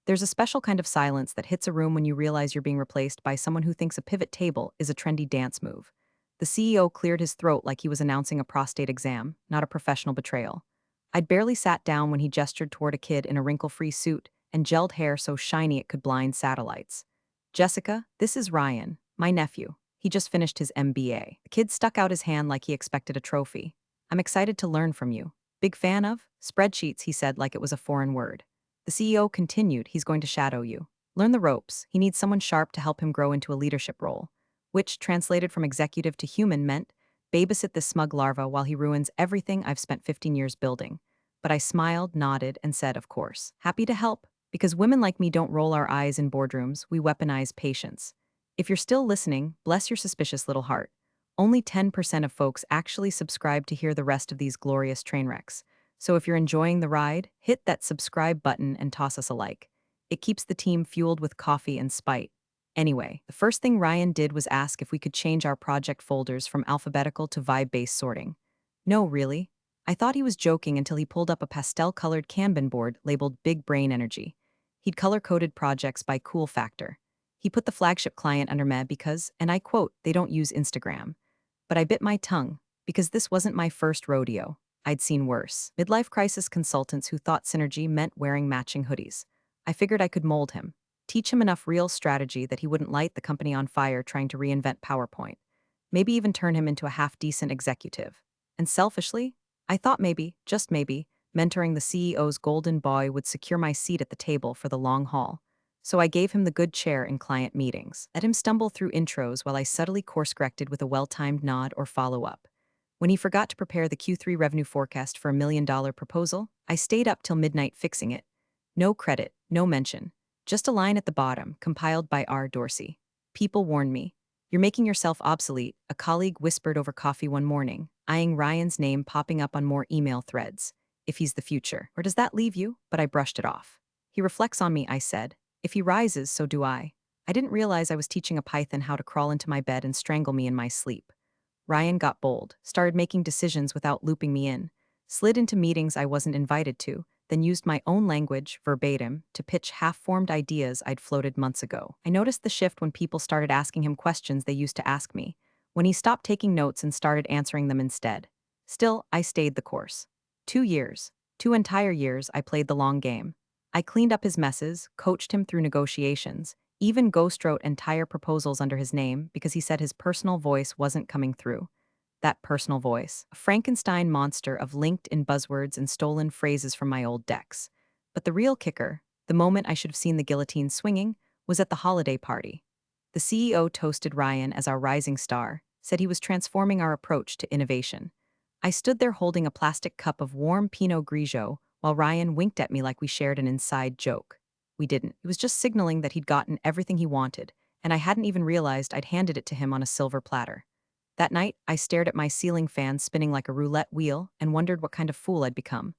There's a special kind of silence that hits a room when you realize you're being replaced by someone who thinks a pivot table is a trendy dance move. The CEO cleared his throat like he was announcing a prostate exam, not a professional betrayal. I'd barely sat down when he gestured toward a kid in a wrinkle-free suit and gelled hair so shiny it could blind satellites. Jessica, this is Ryan, my nephew. He just finished his MBA. The kid stuck out his hand like he expected a trophy. I'm excited to learn from you. Big fan of? Spreadsheets, he said like it was a foreign word. The CEO continued, he's going to shadow you. Learn the ropes. He needs someone sharp to help him grow into a leadership role, which, translated from executive to human, meant babysit this smug larva while he ruins everything I've spent 15 years building. But I smiled, nodded, and said, of course, happy to help, because women like me don't roll our eyes in boardrooms, we weaponize patience. If you're still listening, bless your suspicious little heart. Only 10% of folks actually subscribe to hear the rest of these glorious train wrecks. So if you're enjoying the ride, hit that subscribe button and toss us a like. It keeps the team fueled with coffee and spite. Anyway, the first thing Ryan did was ask if we could change our project folders from alphabetical to vibe-based sorting. No, really. I thought he was joking until he pulled up a pastel-colored Kanban board labeled Big Brain Energy. He'd color-coded projects by cool factor. He put the flagship client under me because, and I quote, they don't use Instagram. But I bit my tongue, because this wasn't my first rodeo. I'd seen worse. Midlife crisis consultants who thought synergy meant wearing matching hoodies. I figured I could mold him, teach him enough real strategy that he wouldn't light the company on fire trying to reinvent PowerPoint. Maybe even turn him into a half-decent executive. And selfishly, I thought maybe, just maybe, mentoring the CEO's golden boy would secure my seat at the table for the long haul. So I gave him the good chair in client meetings, let him stumble through intros while I subtly course-corrected with a well-timed nod or follow-up. When he forgot to prepare the Q3 revenue forecast for $1 million proposal, I stayed up till midnight fixing it. No credit, no mention. Just a line at the bottom, compiled by R. Dorsey. People warned me. You're making yourself obsolete, a colleague whispered over coffee one morning, eyeing Ryan's name popping up on more email threads. If he's the future. Or does that leave you? But I brushed it off. He reflects on me, I said. If he rises, so do I. I didn't realize I was teaching a python how to crawl into my bed and strangle me in my sleep. Ryan got bold, started making decisions without looping me in, slid into meetings I wasn't invited to, then used my own language, verbatim, to pitch half-formed ideas I'd floated months ago. I noticed the shift when people started asking him questions they used to ask me, when he stopped taking notes and started answering them instead. Still, I stayed the course. 2 years. 2 entire years I played the long game. I cleaned up his messes, coached him through negotiations, even ghost wrote entire proposals under his name because he said his personal voice wasn't coming through. That personal voice, a Frankenstein monster of linked-in buzzwords and stolen phrases from my old decks. But the real kicker, the moment I should have seen the guillotine swinging, was at the holiday party. The CEO toasted Ryan as our rising star, said he was transforming our approach to innovation. I stood there holding a plastic cup of warm Pinot Grigio while Ryan winked at me like we shared an inside joke. We didn't. He was just signaling that he'd gotten everything he wanted, and I hadn't even realized I'd handed it to him on a silver platter. That night, I stared at my ceiling fan spinning like a roulette wheel and wondered what kind of fool I'd become.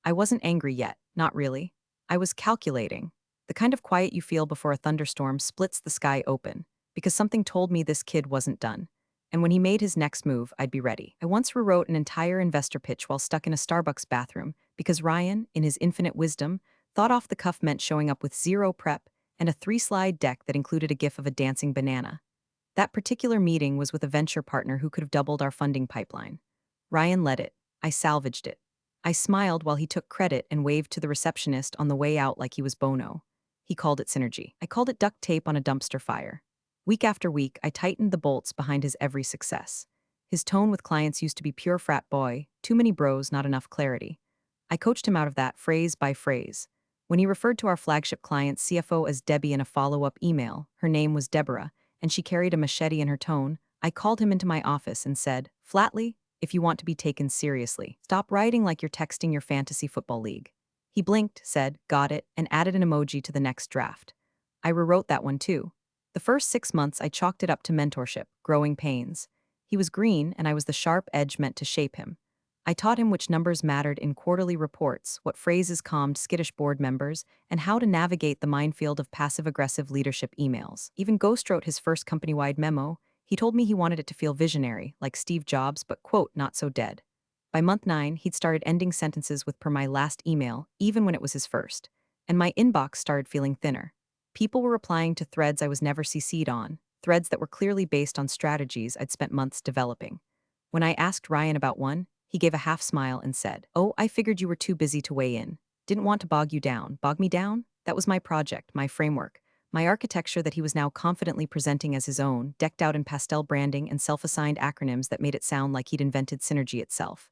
I wasn't angry yet, not really. I was calculating. The kind of quiet you feel before a thunderstorm splits the sky open, because something told me this kid wasn't done. And when he made his next move, I'd be ready. I once rewrote an entire investor pitch while stuck in a Starbucks bathroom because Ryan, in his infinite wisdom, thought off the cuff meant showing up with zero prep and a 3-slide deck that included a gif of a dancing banana. That particular meeting was with a venture partner who could have doubled our funding pipeline. Ryan led it. I salvaged it. I smiled while he took credit and waved to the receptionist on the way out like he was Bono. He called it synergy. I called it duct tape on a dumpster fire. Week after week, I tightened the bolts behind his every success. His tone with clients used to be pure frat boy, too many bros, not enough clarity. I coached him out of that phrase by phrase. When he referred to our flagship client CFO as Debbie in a follow-up email, her name was Deborah, and she carried a machete in her tone, I called him into my office and said, flatly, if you want to be taken seriously, stop writing like you're texting your fantasy football league. He blinked, said, got it, and added an emoji to the next draft. I rewrote that one too. The first 6 months I chalked it up to mentorship, growing pains. He was green, and I was the sharp edge meant to shape him. I taught him which numbers mattered in quarterly reports, what phrases calmed skittish board members, and how to navigate the minefield of passive-aggressive leadership emails. Even Ghost wrote his first company-wide memo. He told me he wanted it to feel visionary, like Steve Jobs, but, quote, not so dead. By month 9, he'd started ending sentences with per my last email, even when it was his first. and my inbox started feeling thinner. People were replying to threads I was never CC'd on, threads that were clearly based on strategies I'd spent months developing. When I asked Ryan about one, he gave a half smile and said, "Oh, I figured you were too busy to weigh in. Didn't want to bog you down." Bog me down? That was my project, my framework, my architecture that he was now confidently presenting as his own, decked out in pastel branding and self-assigned acronyms that made it sound like he'd invented synergy itself.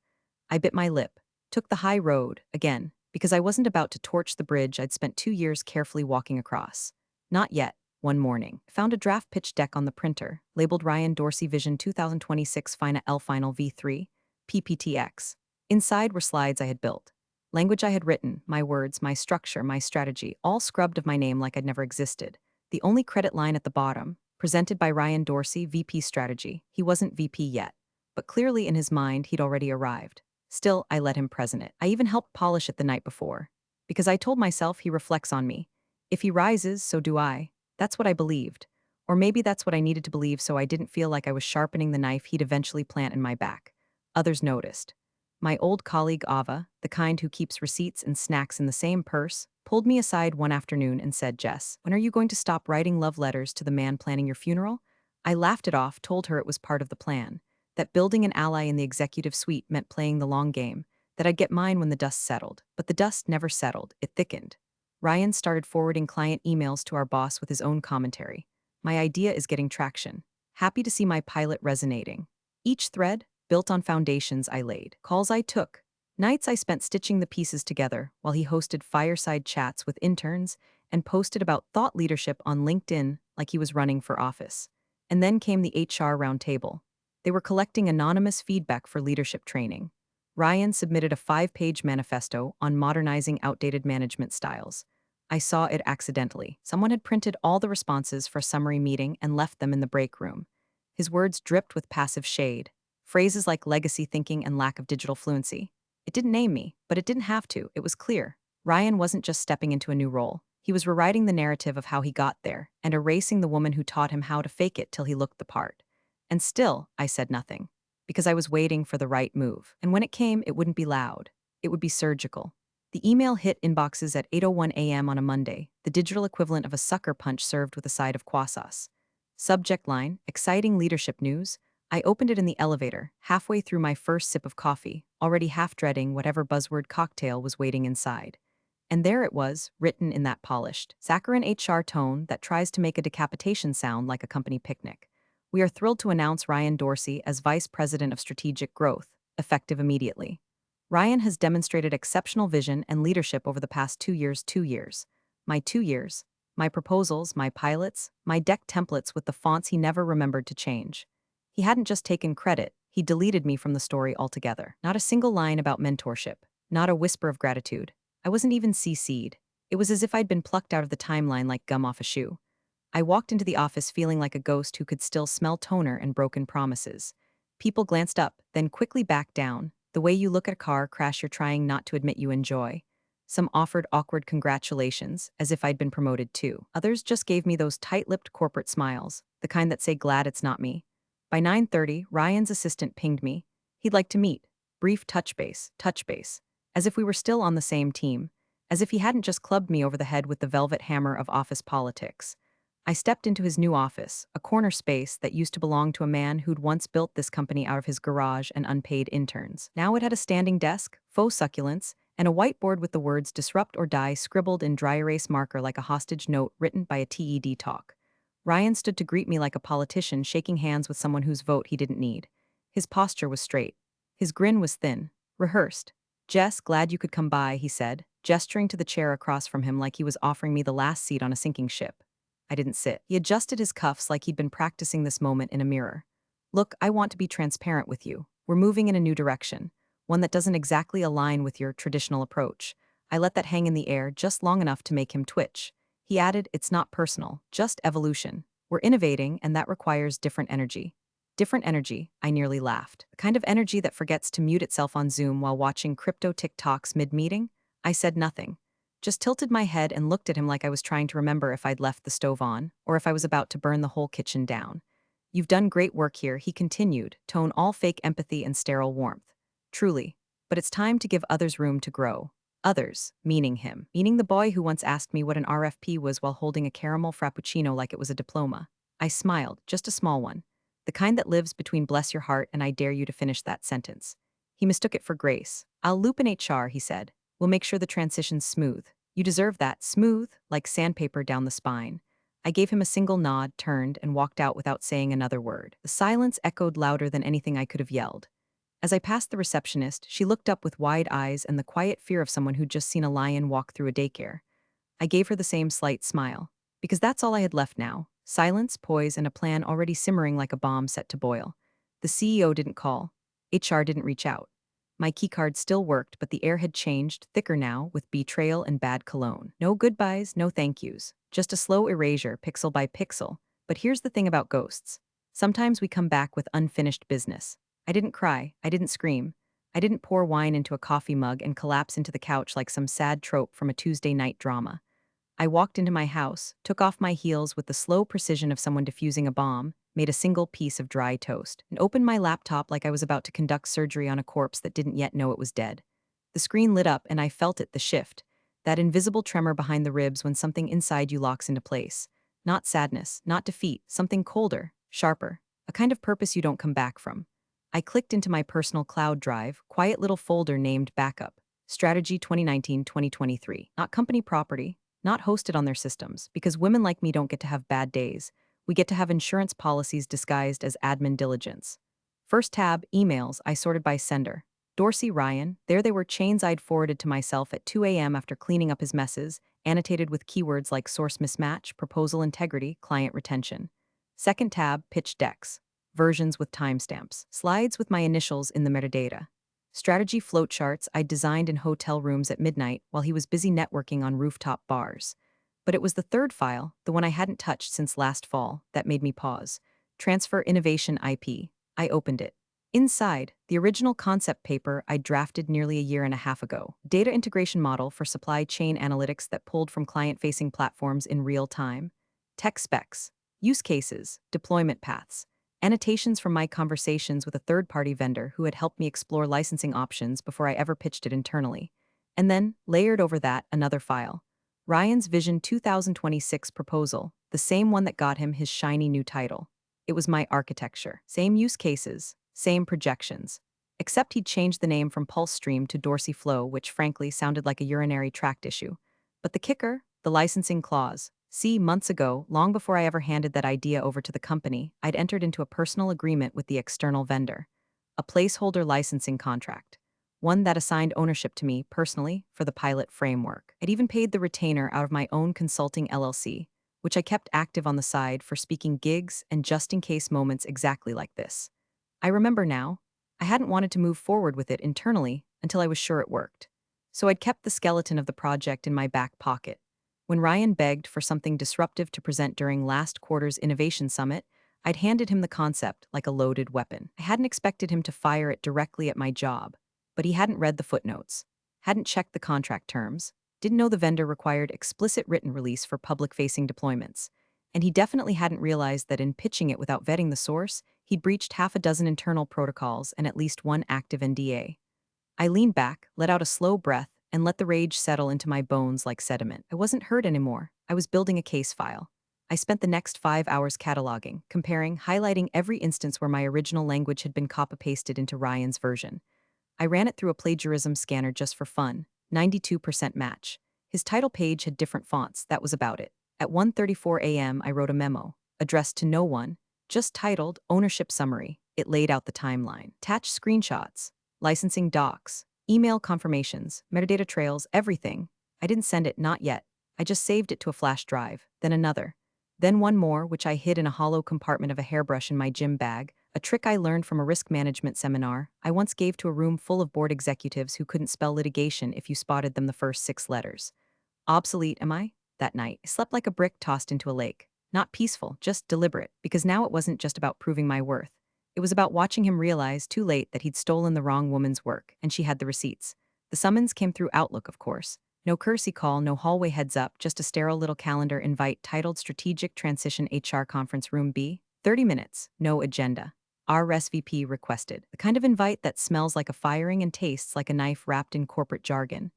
I bit my lip, took the high road, again, because I wasn't about to torch the bridge I'd spent 2 years carefully walking across. Not yet. One morning, found a draft pitch deck on the printer, labeled Ryan Dorsey Vision 2026 Final V3, PPTX. Inside were slides I had built. Language I had written, my words, my structure, my strategy, all scrubbed of my name like I'd never existed. The only credit line at the bottom, presented by Ryan Dorsey, VP Strategy. He wasn't VP yet, but clearly in his mind he'd already arrived. Still, I let him present it. I even helped polish it the night before, because I told myself he reflects on me. If he rises, so do I. That's what I believed. Or maybe that's what I needed to believe so I didn't feel like I was sharpening the knife he'd eventually plant in my back. Others noticed. My old colleague Ava, the kind who keeps receipts and snacks in the same purse, pulled me aside one afternoon and said, "Jess, when are you going to stop writing love letters to the man planning your funeral?" I laughed it off, told her it was part of the plan, that building an ally in the executive suite meant playing the long game, that I'd get mine when the dust settled. But the dust never settled, it thickened. Ryan started forwarding client emails to our boss with his own commentary. My idea is getting traction. Happy to see my pilot resonating. Each thread, built on foundations I laid, calls I took, nights I spent stitching the pieces together while he hosted fireside chats with interns and posted about thought leadership on LinkedIn like he was running for office. And then came the HR roundtable. They were collecting anonymous feedback for leadership training. Ryan submitted a 5-page manifesto on modernizing outdated management styles. I saw it accidentally. Someone had printed all the responses for a summary meeting and left them in the break room. His words dripped with passive shade, phrases like legacy thinking and lack of digital fluency. It didn't name me, but it didn't have to. It was clear. Ryan wasn't just stepping into a new role. He was rewriting the narrative of how he got there and erasing the woman who taught him how to fake it till he looked the part. And still, I said nothing, because I was waiting for the right move. And when it came, it wouldn't be loud. It would be surgical. The email hit inboxes at 8:01 a.m. on a Monday, the digital equivalent of a sucker punch served with a side of croissants. Subject line, exciting leadership news. I opened it in the elevator, halfway through my first sip of coffee, already half dreading whatever buzzword cocktail was waiting inside. And there it was, written in that polished, saccharine HR tone that tries to make a decapitation sound like a company picnic. We are thrilled to announce Ryan Dorsey as Vice President of Strategic Growth, effective immediately. Ryan has demonstrated exceptional vision and leadership over the past 2 years. 2 years. My 2 years. My proposals, my pilots, my deck templates with the fonts he never remembered to change. He hadn't just taken credit, he deleted me from the story altogether. Not a single line about mentorship, not a whisper of gratitude. I wasn't even CC'd. It was as if I'd been plucked out of the timeline like gum off a shoe. I walked into the office feeling like a ghost who could still smell toner and broken promises. People glanced up, then quickly backed down, the way you look at a car crash you're trying not to admit you enjoy. Some offered awkward congratulations, as if I'd been promoted too. Others just gave me those tight-lipped corporate smiles, the kind that say glad it's not me. By 9:30, Ryan's assistant pinged me. He'd like to meet. Brief touch base, as if we were still on the same team, as if he hadn't just clubbed me over the head with the velvet hammer of office politics. I stepped into his new office, a corner space that used to belong to a man who'd once built this company out of his garage and unpaid interns. Now it had a standing desk, faux succulents, and a whiteboard with the words "Disrupt or Die" scribbled in dry erase marker like a hostage note written by a TED talk. Ryan stood to greet me like a politician shaking hands with someone whose vote he didn't need. His posture was straight. His grin was thin, rehearsed. "Jess, glad you could come by," he said, gesturing to the chair across from him like he was offering me the last seat on a sinking ship. I didn't sit. He adjusted his cuffs like he'd been practicing this moment in a mirror. "Look, I want to be transparent with you. We're moving in a new direction, one that doesn't exactly align with your traditional approach." I let that hang in the air just long enough to make him twitch. He added, "It's not personal, just evolution. We're innovating, and that requires different energy." Different energy, I nearly laughed. The kind of energy that forgets to mute itself on Zoom while watching crypto TikToks mid-meeting? I said nothing. Just tilted my head and looked at him like I was trying to remember if I'd left the stove on, or if I was about to burn the whole kitchen down. "You've done great work here," he continued, tone all fake empathy and sterile warmth. "Truly. But it's time to give others room to grow." Others, meaning him, meaning the boy who once asked me what an RFP was while holding a caramel frappuccino like it was a diploma. I smiled, just a small one. The kind that lives between bless your heart and I dare you to finish that sentence. He mistook it for grace. I'll loop in HR, he said. We'll make sure the transition's smooth. You deserve that, smooth, like sandpaper down the spine. I gave him a single nod, turned, and walked out without saying another word. The silence echoed louder than anything I could have yelled. As I passed the receptionist, she looked up with wide eyes and the quiet fear of someone who'd just seen a lion walk through a daycare. I gave her the same slight smile. Because that's all I had left now. Silence, poise, and a plan already simmering like a bomb set to boil. The CEO didn't call. HR didn't reach out. My keycard still worked, but the air had changed, thicker now, with betrayal and bad cologne. No goodbyes, no thank yous. Just a slow erasure, pixel by pixel. But here's the thing about ghosts. Sometimes we come back with unfinished business. I didn't cry. I didn't scream. I didn't pour wine into a coffee mug and collapse into the couch like some sad trope from a Tuesday night drama. I walked into my house, took off my heels with the slow precision of someone defusing a bomb, made a single piece of dry toast, and opened my laptop like I was about to conduct surgery on a corpse that didn't yet know it was dead. The screen lit up and I felt it, the shift. That invisible tremor behind the ribs when something inside you locks into place. Not sadness, not defeat, something colder, sharper, a kind of purpose you don't come back from. I clicked into my personal cloud drive, quiet little folder named Backup. Strategy 2019-2023. Not company property, not hosted on their systems, because women like me don't get to have bad days. We get to have insurance policies disguised as admin diligence. First tab, emails, I sorted by sender. Dorsey Ryan, there they were, chains I'd forwarded to myself at 2 a.m. after cleaning up his messes, annotated with keywords like source mismatch, proposal integrity, client retention. Second tab, pitch decks. Versions with timestamps. Slides with my initials in the metadata. Strategy flowcharts I designed in hotel rooms at midnight while he was busy networking on rooftop bars. But it was the third file, the one I hadn't touched since last fall, that made me pause. Transfer Innovation IP. I opened it. Inside, the original concept paper I drafted nearly a year and a half ago. Data integration model for supply chain analytics that pulled from client-facing platforms in real time. Tech specs. Use cases. Deployment paths. Annotations from my conversations with a third-party vendor who had helped me explore licensing options before I ever pitched it internally. And then, layered over that, another file. Ryan's Vision 2026 proposal, the same one that got him his shiny new title. It was my architecture. Same use cases, same projections. Except he'd changed the name from Pulse Stream to Dorsey Flow, which frankly sounded like a urinary tract issue. But the kicker? The licensing clause. See, months ago, long before I ever handed that idea over to the company, I'd entered into a personal agreement with the external vendor. A placeholder licensing contract. One that assigned ownership to me, personally, for the pilot framework. I'd even paid the retainer out of my own consulting LLC, which I kept active on the side for speaking gigs and just-in-case moments exactly like this. I remember now, I hadn't wanted to move forward with it internally until I was sure it worked. So I'd kept the skeleton of the project in my back pocket. When Ryan begged for something disruptive to present during last quarter's Innovation Summit, I'd handed him the concept like a loaded weapon. I hadn't expected him to fire it directly at my job, but he hadn't read the footnotes, hadn't checked the contract terms, didn't know the vendor required explicit written release for public-facing deployments, and he definitely hadn't realized that in pitching it without vetting the source, he'd breached half a dozen internal protocols and at least one active NDA. I leaned back, let out a slow breath, and let the rage settle into my bones like sediment. I wasn't hurt anymore. I was building a case file. I spent the next 5 hours cataloging, comparing, highlighting every instance where my original language had been copy-pasted into Ryan's version. I ran it through a plagiarism scanner just for fun, 92% match. His title page had different fonts, that was about it. At 1:34 a.m. I wrote a memo, addressed to no one, just titled Ownership Summary. It laid out the timeline. Attached screenshots, licensing docs, email confirmations, metadata trails, everything. I didn't send it, not yet. I just saved it to a flash drive, then another. Then one more, which I hid in a hollow compartment of a hairbrush in my gym bag, a trick I learned from a risk management seminar I once gave to a room full of board executives who couldn't spell litigation if you spotted them the first 6 letters. Obsolete, am I? That night, I slept like a brick tossed into a lake. Not peaceful, just deliberate, because now it wasn't just about proving my worth. It was about watching him realize, too late, that he'd stolen the wrong woman's work, and she had the receipts. The summons came through Outlook, of course. No courtesy call, no hallway heads up, just a sterile little calendar invite titled Strategic Transition HR Conference Room B. 30 minutes, no agenda. RSVP requested. The kind of invite that smells like a firing and tastes like a knife wrapped in corporate jargon.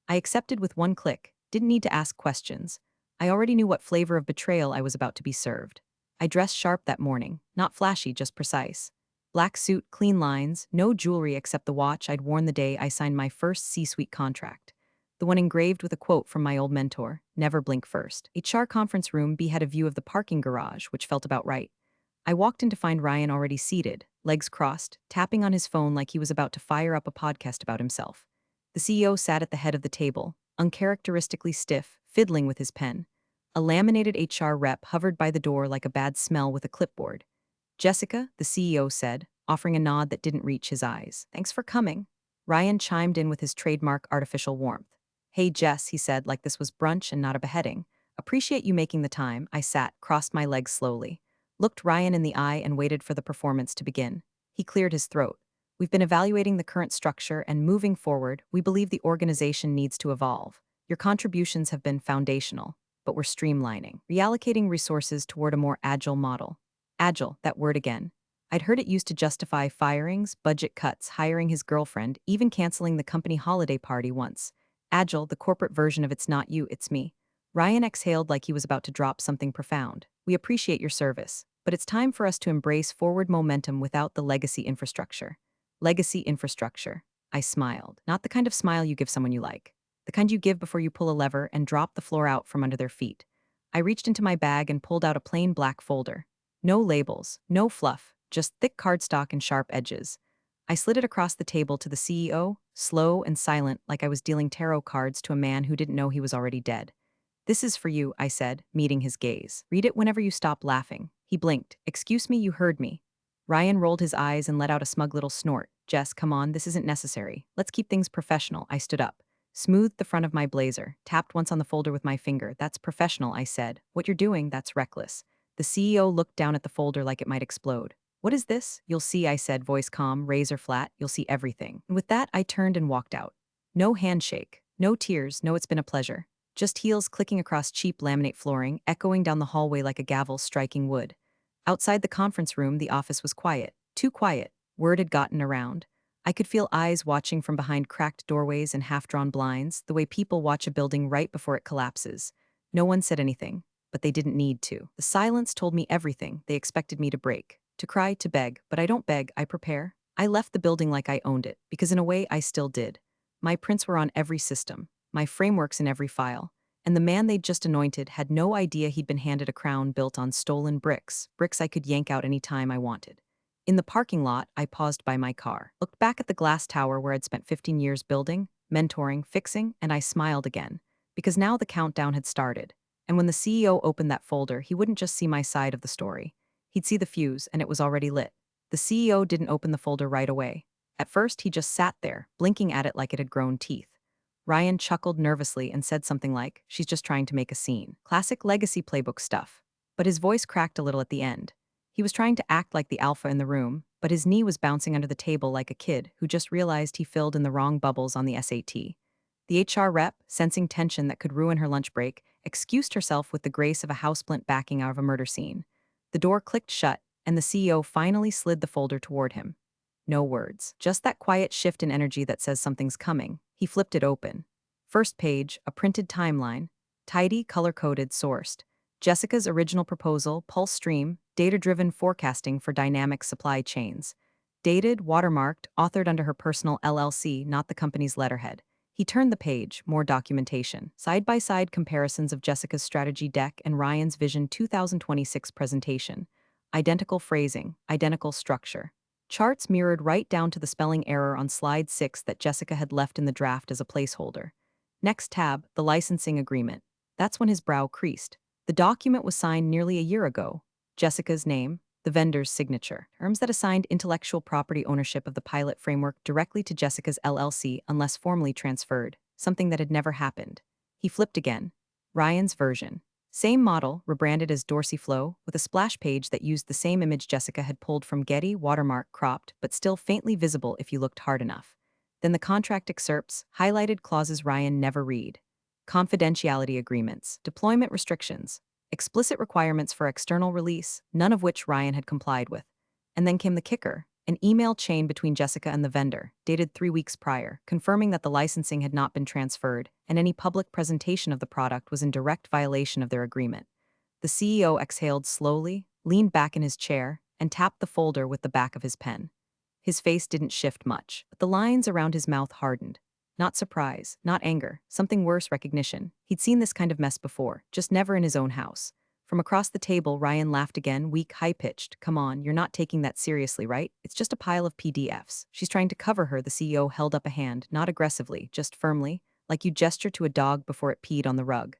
I accepted with one click, didn't need to ask questions. I already knew what flavor of betrayal I was about to be served. I dressed sharp that morning, not flashy, just precise. Black suit, clean lines, no jewelry except the watch I'd worn the day I signed my first C-suite contract. The one engraved with a quote from my old mentor, never blink first. HR conference room B had a view of the parking garage, which felt about right. I walked in to find Ryan already seated, legs crossed, tapping on his phone like he was about to fire up a podcast about himself. The CEO sat at the head of the table, uncharacteristically stiff, fiddling with his pen. A laminated HR rep hovered by the door like a bad smell with a clipboard. Jessica, the CEO said, offering a nod that didn't reach his eyes. Thanks for coming. Ryan chimed in with his trademark artificial warmth. Hey Jess, he said like this was brunch and not a beheading. Appreciate you making the time. I sat, crossed my legs slowly. Looked Ryan in the eye and waited for the performance to begin. He cleared his throat. We've been evaluating the current structure and moving forward, we believe the organization needs to evolve. Your contributions have been foundational, but we're streamlining, reallocating resources toward a more agile model. Agile, that word again. I'd heard it used to justify firings, budget cuts, hiring his girlfriend, even canceling the company holiday party once. Agile, the corporate version of it's not you, it's me. Ryan exhaled like he was about to drop something profound. We appreciate your service, but it's time for us to embrace forward momentum without the legacy infrastructure. Legacy infrastructure. I smiled. Not the kind of smile you give someone you like. The kind you give before you pull a lever and drop the floor out from under their feet. I reached into my bag and pulled out a plain black folder. No labels, no fluff, just thick cardstock and sharp edges. I slid it across the table to the CEO, slow and silent like I was dealing tarot cards to a man who didn't know he was already dead. This is for you, I said, meeting his gaze. Read it whenever you stop laughing. He blinked. Excuse me, you heard me. Ryan rolled his eyes and let out a smug little snort. Jess, come on, this isn't necessary. Let's keep things professional. I stood up, smoothed the front of my blazer, tapped once on the folder with my finger. That's professional, I said. What you're doing, that's reckless. The CEO looked down at the folder like it might explode. What is this? You'll see, I said, voice calm, razor flat. You'll see everything. And with that, I turned and walked out. No handshake, no tears, no it's been a pleasure. Just heels clicking across cheap laminate flooring, echoing down the hallway like a gavel striking wood. Outside the conference room, the office was quiet. Too quiet. Word had gotten around. I could feel eyes watching from behind cracked doorways and half-drawn blinds, the way people watch a building right before it collapses. No one said anything, but they didn't need to. The silence told me everything they expected me to break. To cry, to beg, but I don't beg, I prepare. I left the building like I owned it, because in a way I still did. My prints were on every system, my frameworks in every file. And the man they'd just anointed had no idea he'd been handed a crown built on stolen bricks, bricks I could yank out any time I wanted. In the parking lot, I paused by my car, looked back at the glass tower where I'd spent 15 years building, mentoring, fixing, and I smiled again, because now the countdown had started. And when the CEO opened that folder, he wouldn't just see my side of the story. He'd see the fuse, and it was already lit. The CEO didn't open the folder right away. At first, he just sat there, blinking at it like it had grown teeth. Ryan chuckled nervously and said something like, she's just trying to make a scene. Classic legacy playbook stuff. But his voice cracked a little at the end. He was trying to act like the alpha in the room, but his knee was bouncing under the table like a kid who just realized he filled in the wrong bubbles on the SAT. The HR rep, sensing tension that could ruin her lunch break, excused herself with the grace of a houseplant backing out of a murder scene. The door clicked shut, and the CEO finally slid the folder toward him. No words, just that quiet shift in energy that says something's coming. He flipped it open. First page, a printed timeline, tidy, color-coded, sourced. Jessica's original proposal, pulse stream, data-driven forecasting for dynamic supply chains. Dated, watermarked, authored under her personal LLC, not the company's letterhead. He turned the page, more documentation. Side-by-side comparisons of Jessica's strategy deck and Ryan's Vision 2026 presentation. Identical phrasing, identical structure. Charts mirrored right down to the spelling error on slide 6 that Jessica had left in the draft as a placeholder. Next tab, the licensing agreement. That's when his brow creased. The document was signed nearly a year ago. Jessica's name, the vendor's signature. Terms that assigned intellectual property ownership of the pilot framework directly to Jessica's LLC unless formally transferred, something that had never happened. He flipped again. Ryan's version. Same model, rebranded as Dorsey Flow, with a splash page that used the same image Jessica had pulled from Getty, watermark cropped, but still faintly visible if you looked hard enough. Then the contract excerpts, highlighted clauses Ryan never read. Confidentiality agreements, deployment restrictions, explicit requirements for external release, none of which Ryan had complied with. And then came the kicker. An email chain between Jessica and the vendor, dated 3 weeks prior, confirming that the licensing had not been transferred and any public presentation of the product was in direct violation of their agreement. The CEO exhaled slowly, leaned back in his chair, and tapped the folder with the back of his pen. His face didn't shift much, but the lines around his mouth hardened. Not surprise, not anger, something worse, recognition. He'd seen this kind of mess before, just never in his own house. From across the table, Ryan laughed again, weak, high-pitched. Come on, you're not taking that seriously, right? It's just a pile of PDFs. She's trying to cover her. The CEO held up a hand, not aggressively, just firmly, like you gesture to a dog before it peed on the rug.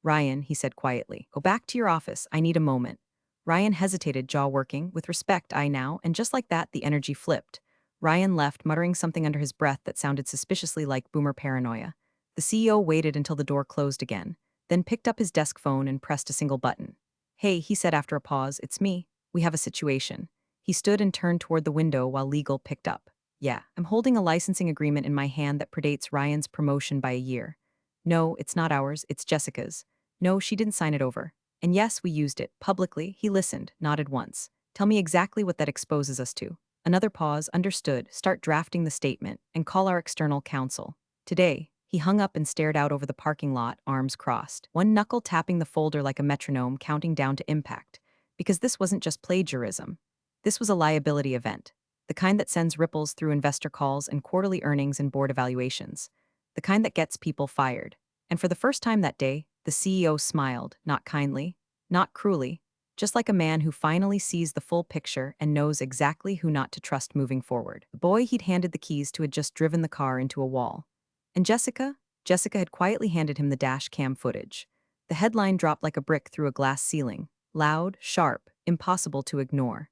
Ryan, he said quietly, go back to your office. I need a moment. Ryan hesitated, jaw working. With respect, I now, and just like that, the energy flipped. Ryan left, muttering something under his breath that sounded suspiciously like boomer paranoia. The CEO waited until the door closed again, then picked up his desk phone and pressed a single button. Hey, he said after a pause, it's me. We have a situation. He stood and turned toward the window while legal picked up. Yeah, I'm holding a licensing agreement in my hand that predates Ryan's promotion by a year. No, it's not ours, it's Jessica's. No, she didn't sign it over. And yes, we used it, publicly. He listened, nodded once. Tell me exactly what that exposes us to. Another pause, understood, start drafting the statement, and call our external counsel. Today, he hung up and stared out over the parking lot, arms crossed, one knuckle tapping the folder like a metronome, counting down to impact. Because this wasn't just plagiarism. This was a liability event. The kind that sends ripples through investor calls and quarterly earnings and board evaluations. The kind that gets people fired. And for the first time that day, the CEO smiled, not kindly, not cruelly, just like a man who finally sees the full picture and knows exactly who not to trust moving forward. The boy he'd handed the keys to had just driven the car into a wall. And Jessica? Jessica had quietly handed him the dash cam footage. The headline dropped like a brick through a glass ceiling. Loud, sharp, impossible to ignore.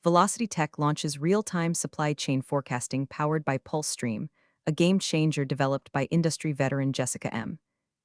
Velocity Tech launches real-time supply chain forecasting powered by PulseStream, a game-changer developed by industry veteran Jessica M.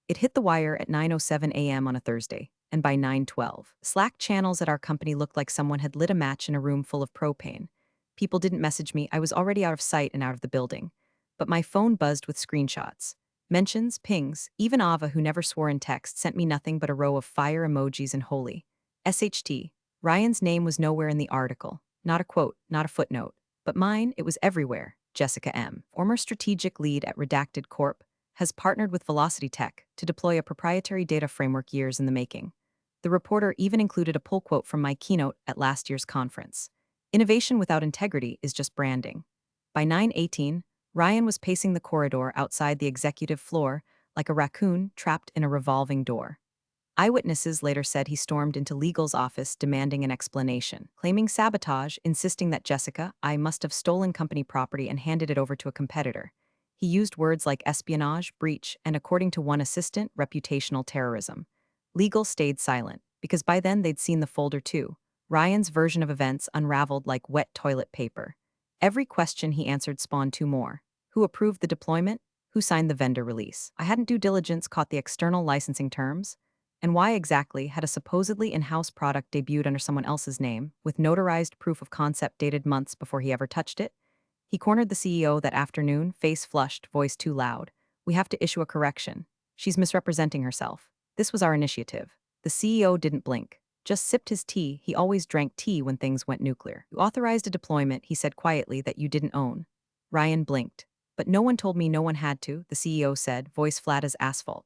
It hit the wire at 9:07 a.m. on a Thursday, and by 9:12, Slack channels at our company looked like someone had lit a match in a room full of propane. People didn't message me, I was already out of sight and out of the building. But my phone buzzed with screenshots. Mentions, pings, even Ava, who never swore in text, sent me nothing but a row of fire emojis and holy. SHT. Ryan's name was nowhere in the article. Not a quote, not a footnote. But mine, it was everywhere. Jessica M., former strategic lead at Redacted Corp., has partnered with Velocity Tech to deploy a proprietary data framework years in the making. The reporter even included a pull quote from my keynote at last year's conference. Innovation without integrity is just branding. By 9:18, Ryan was pacing the corridor outside the executive floor like a raccoon trapped in a revolving door. Eyewitnesses later said he stormed into legal's office demanding an explanation, claiming sabotage, insisting that Jessica I must have stolen company property and handed it over to a competitor. He used words like espionage, breach, and according to one assistant, reputational terrorism. Legal stayed silent, because by then they'd seen the folder too. Ryan's version of events unraveled like wet toilet paper. Every question he answered spawned two more. Who approved the deployment? Who signed the vendor release? I hadn't due diligence caught the external licensing terms? And why exactly had a supposedly in-house product debuted under someone else's name, with notarized proof of concept dated months before he ever touched it? He cornered the CEO that afternoon, face flushed, voice too loud. We have to issue a correction. She's misrepresenting herself. This was our initiative. The CEO didn't blink. Just sipped his tea. He always drank tea when things went nuclear. You authorized a deployment, he said quietly, that you didn't own. Ryan blinked. But no one told me no one had to, the CEO said, voice flat as asphalt.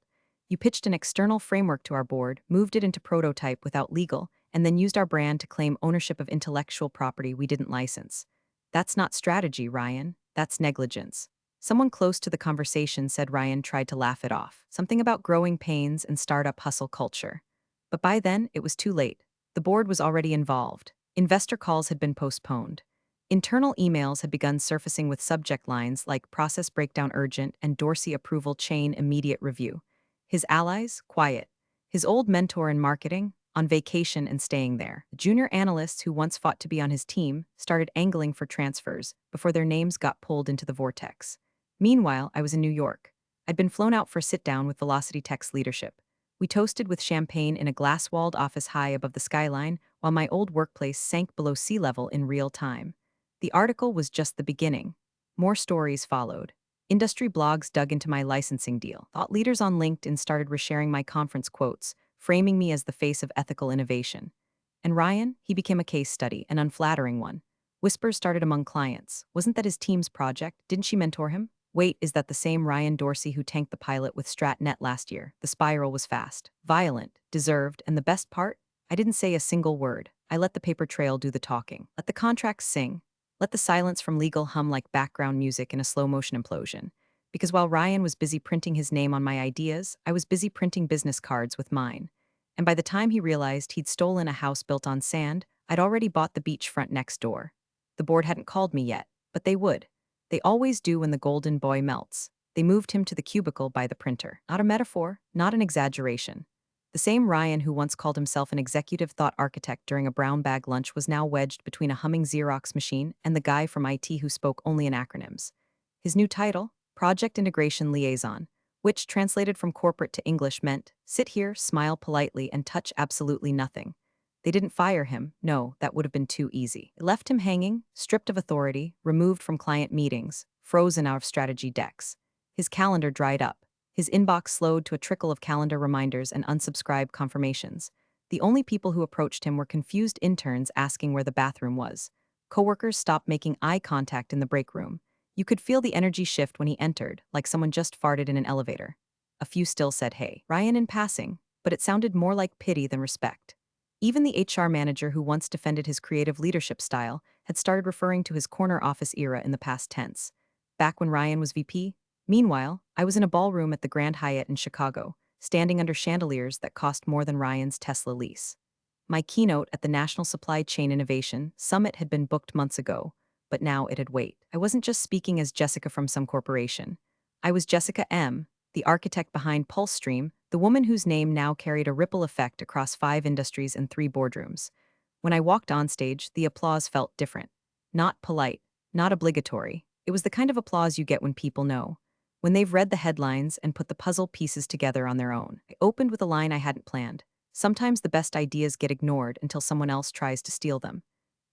You pitched an external framework to our board, moved it into prototype without legal, and then used our brand to claim ownership of intellectual property we didn't license. That's not strategy, Ryan. That's negligence. Someone close to the conversation said Ryan tried to laugh it off. Something about growing pains and startup hustle culture. But by then, it was too late. The board was already involved. Investor calls had been postponed. Internal emails had begun surfacing with subject lines like process breakdown urgent and dossier approval chain immediate review. His allies, quiet. His old mentor in marketing, on vacation and staying there. The junior analysts who once fought to be on his team started angling for transfers before their names got pulled into the vortex. Meanwhile, I was in New York. I'd been flown out for a sit-down with Velocity Tech's leadership. We toasted with champagne in a glass-walled office high above the skyline, while my old workplace sank below sea level in real time. The article was just the beginning. More stories followed. Industry blogs dug into my licensing deal. Thought leaders on LinkedIn started resharing my conference quotes, framing me as the face of ethical innovation. And Ryan, he became a case study, an unflattering one. Whispers started among clients. Wasn't that his team's project? Didn't she mentor him? Wait, is that the same Ryan Dorsey who tanked the pilot with Stratnet last year? The spiral was fast, violent, deserved, and the best part? I didn't say a single word. I let the paper trail do the talking. Let the contracts sing. Let the silence from legal hum like background music in a slow-motion implosion. Because while Ryan was busy printing his name on my ideas, I was busy printing business cards with mine. And by the time he realized he'd stolen a house built on sand, I'd already bought the beachfront next door. The board hadn't called me yet, but they would. They always do when the golden boy melts. They moved him to the cubicle by the printer. Not a metaphor, not an exaggeration. The same Ryan who once called himself an executive thought architect during a brown bag lunch was now wedged between a humming Xerox machine and the guy from IT who spoke only in acronyms. His new title? Project Integration Liaison, which, translated from corporate to English, meant sit here, smile politely, and touch absolutely nothing. They didn't fire him. No, that would have been too easy. They left him hanging, stripped of authority, removed from client meetings, frozen out of strategy decks. His calendar dried up. His inbox slowed to a trickle of calendar reminders and unsubscribed confirmations. The only people who approached him were confused interns asking where the bathroom was. Coworkers stopped making eye contact in the break room. You could feel the energy shift when he entered, like someone just farted in an elevator. A few still said hey, Ryan in passing, but it sounded more like pity than respect. Even the HR manager who once defended his creative leadership style had started referring to his corner office era in the past tense. Back when Ryan was VP? Meanwhile, I was in a ballroom at the Grand Hyatt in Chicago, standing under chandeliers that cost more than Ryan's Tesla lease. My keynote at the National Supply Chain Innovation Summit had been booked months ago, but now it had wait. I wasn't just speaking as Jessica from some corporation. I was Jessica M., the architect behind Pulsestream, the woman whose name now carried a ripple effect across 5 industries and 3 boardrooms. When I walked on stage, the applause felt different. Not polite, not obligatory. It was the kind of applause you get when people know. When they've read the headlines and put the puzzle pieces together on their own. I opened with a line I hadn't planned. Sometimes the best ideas get ignored until someone else tries to steal them.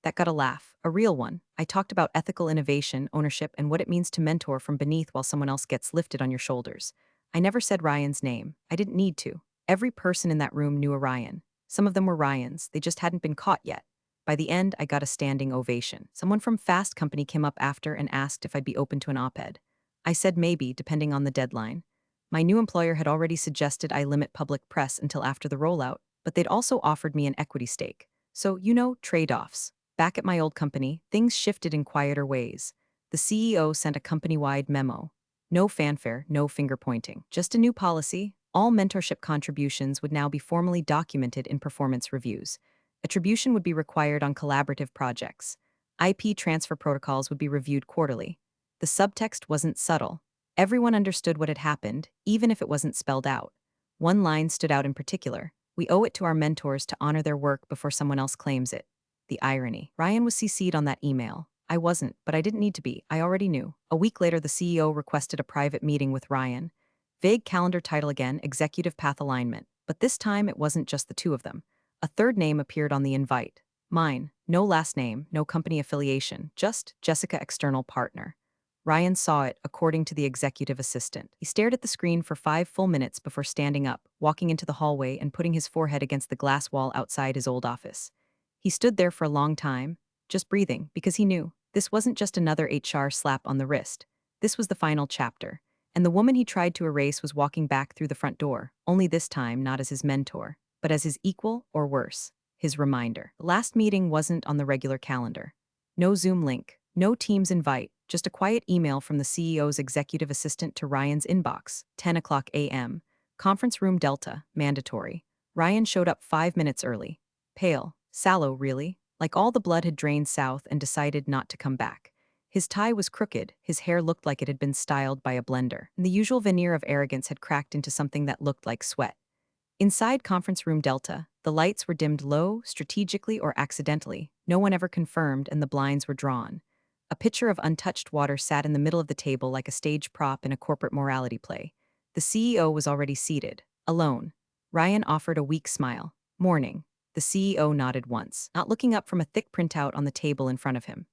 That got a laugh, a real one. I talked about ethical innovation, ownership, and what it means to mentor from beneath while someone else gets lifted on your shoulders. I never said Ryan's name. I didn't need to. Every person in that room knew a Ryan. Some of them were Ryans, they just hadn't been caught yet. By the end, I got a standing ovation. Someone from Fast Company came up after and asked if I'd be open to an op-ed. I said maybe, depending on the deadline. My new employer had already suggested I limit public press until after the rollout, but they'd also offered me an equity stake. So, trade-offs. Back at my old company, things shifted in quieter ways. The CEO sent a company-wide memo. No fanfare, no finger-pointing. Just a new policy. All mentorship contributions would now be formally documented in performance reviews. Attribution would be required on collaborative projects. IP transfer protocols would be reviewed quarterly. The subtext wasn't subtle. Everyone understood what had happened, even if it wasn't spelled out. One line stood out in particular. We owe it to our mentors to honor their work before someone else claims it. The irony. Ryan was CC'd on that email. I wasn't, but I didn't need to be. I already knew. A week later, the CEO requested a private meeting with Ryan. Vague calendar title again, Executive Path Alignment. But this time, it wasn't just the two of them. A third name appeared on the invite. Mine. No last name, no company affiliation, just Jessica External Partner. Ryan saw it, according to the executive assistant. He stared at the screen for 5 full minutes before standing up, walking into the hallway and putting his forehead against the glass wall outside his old office. He stood there for a long time, just breathing, because he knew this wasn't just another HR slap on the wrist. This was the final chapter. And the woman he tried to erase was walking back through the front door, only this time not as his mentor, but as his equal, or worse, his reminder. The last meeting wasn't on the regular calendar. No Zoom link, no Teams invite, just a quiet email from the CEO's executive assistant to Ryan's inbox, 10 o'clock a.m. Conference room Delta, mandatory. Ryan showed up 5 minutes early. Pale, sallow, really, like all the blood had drained south and decided not to come back. His tie was crooked, his hair looked like it had been styled by a blender, and the usual veneer of arrogance had cracked into something that looked like sweat. Inside conference room Delta, the lights were dimmed low, strategically or accidentally. No one ever confirmed, and the blinds were drawn. A pitcher of untouched water sat in the middle of the table like a stage prop in a corporate morality play. The CEO was already seated, alone. Ryan offered a weak smile. Morning. The CEO nodded once, not looking up from a thick printout on the table in front of him.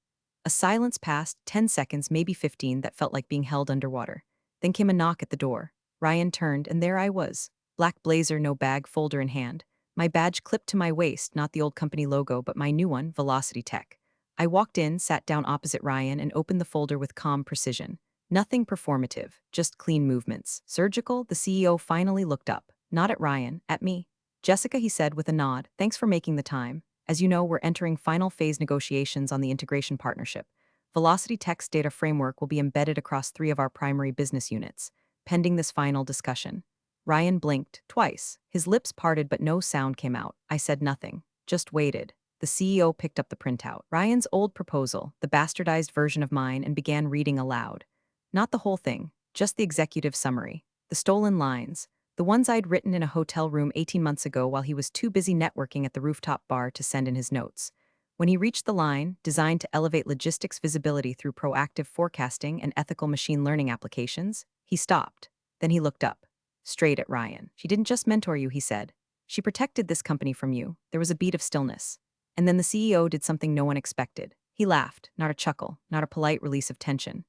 A silence passed, 10 seconds, maybe 15, that felt like being held underwater. Then came a knock at the door. Ryan turned, and there I was. Black blazer, no bag, folder in hand. My badge clipped to my waist, not the old company logo, but my new one, Velocity Tech. I walked in, sat down opposite Ryan, and opened the folder with calm precision. Nothing performative, just clean movements. Surgical, the CEO finally looked up. Not at Ryan, at me. Jessica, he said with a nod, thanks for making the time. As you know, we're entering final phase negotiations on the integration partnership. Velocity Text Data Framework will be embedded across 3 of our primary business units, pending this final discussion. Ryan blinked, twice. His lips parted but no sound came out. I said nothing, just waited. The CEO picked up the printout, Ryan's old proposal, the bastardized version of mine, and began reading aloud. Not the whole thing, just the executive summary. The stolen lines, the ones I'd written in a hotel room 18 months ago while he was too busy networking at the rooftop bar to send in his notes. When he reached the line, designed to elevate logistics visibility through proactive forecasting and ethical machine learning applications, he stopped. Then he looked up, straight at Ryan. She didn't just mentor you, he said. She protected this company from you. There was a beat of stillness. And then the CEO did something no one expected. He laughed, not a chuckle, not a polite release of tension.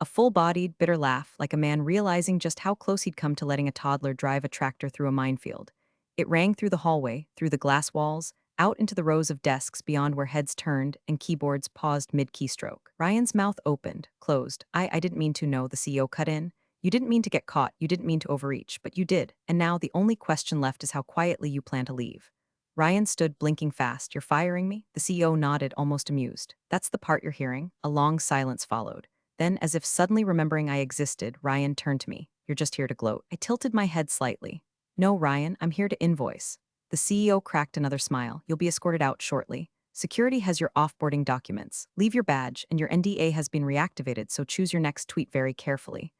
A full-bodied, bitter laugh, like a man realizing just how close he'd come to letting a toddler drive a tractor through a minefield. It rang through the hallway, through the glass walls, out into the rows of desks beyond where heads turned and keyboards paused mid-keystroke. Ryan's mouth opened, closed. I didn't mean to, no, the CEO cut in. You didn't mean to get caught, you didn't mean to overreach, but you did. And now the only question left is how quietly you plan to leave. Ryan stood blinking fast. You're firing me? The CEO nodded, almost amused. That's the part you're hearing. A long silence followed. Then, as if suddenly remembering I existed, Ryan turned to me. You're just here to gloat. I tilted my head slightly. No, Ryan, I'm here to invoice. The CEO cracked another smile. You'll be escorted out shortly. Security has your offboarding documents. Leave your badge, and your NDA has been reactivated, so choose your next tweet very carefully.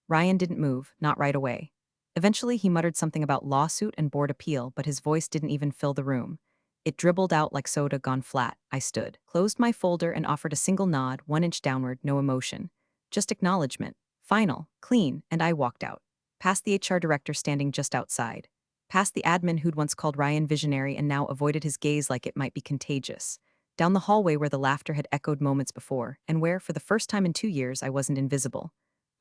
Ryan didn't move, not right away. Eventually, he muttered something about lawsuit and board appeal, but his voice didn't even fill the room. It dribbled out like soda gone flat. I stood, closed my folder, and offered a single nod, 1 inch downward, no emotion. Just acknowledgement. Final, clean, and I walked out. Past the HR director standing just outside. Past the admin who'd once called Ryan visionary and now avoided his gaze like it might be contagious. Down the hallway where the laughter had echoed moments before, and where, for the first time in 2 years, I wasn't invisible.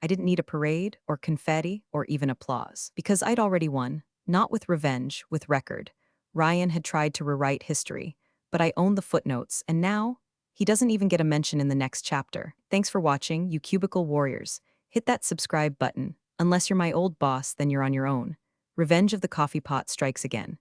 I didn't need a parade, or confetti, or even applause. Because I'd already won. Not with revenge, with record. Ryan had tried to rewrite history, but I owned the footnotes, and now, he doesn't even get a mention in the next chapter. Thanks for watching, you cubicle warriors. Hit that subscribe button. Unless you're my old boss, then you're on your own. Revenge of the coffee pot strikes again.